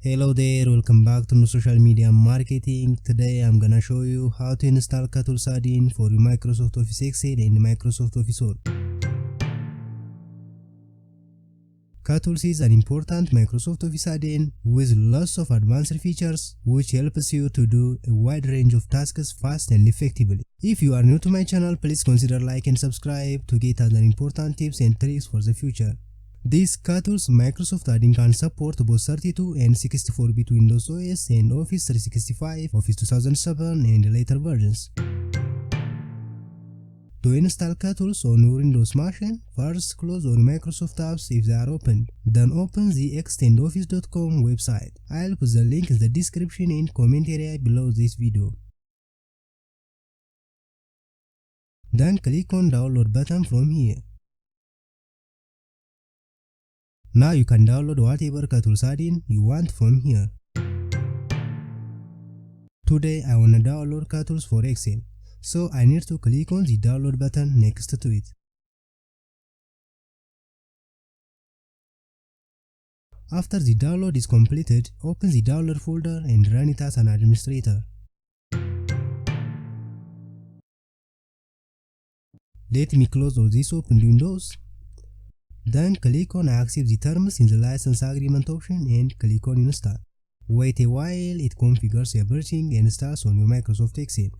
Hello there, welcome back to social media marketing. Today I'm gonna show you how to install Kutools add-in for your Microsoft Office Excel and Microsoft Office Word. Kutools is an important Microsoft Office add-in with lots of advanced features which helps you to do a wide range of tasks fast and effectively. If you are new to my channel, please consider like and subscribe to get other important tips and tricks for the future. This Kutools Microsoft add-in can support both 32 and 64-bit Windows OS and Office 365, Office 2007 and later versions. To install Kutools on your Windows machine, first close all Microsoft apps if they are open. Then open the extendoffice.com website. I'll put the link in the description and comment area below this video. Then click on download button from here. Now you can download whatever Kutools add-in you want from here. Today I wanna download Kutools for Excel, so I need to click on the download button next to it. After the download is completed, open the download folder and run it as an administrator. Let me close all these open windows. Then click on accept the terms in the license agreement option and click on install. Wait a while it configures everything and installs on your Microsoft Excel.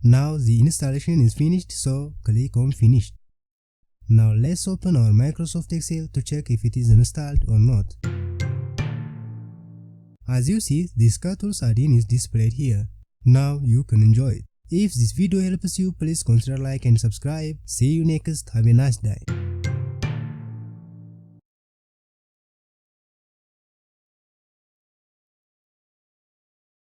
Now the installation is finished, so click on finished. Now let's open our Microsoft Excel to check if it is installed or not. As you see, this Kutools add-in is displayed here. Now you can enjoy it. If this video helps you, please consider like and subscribe. See you next. Have a nice day.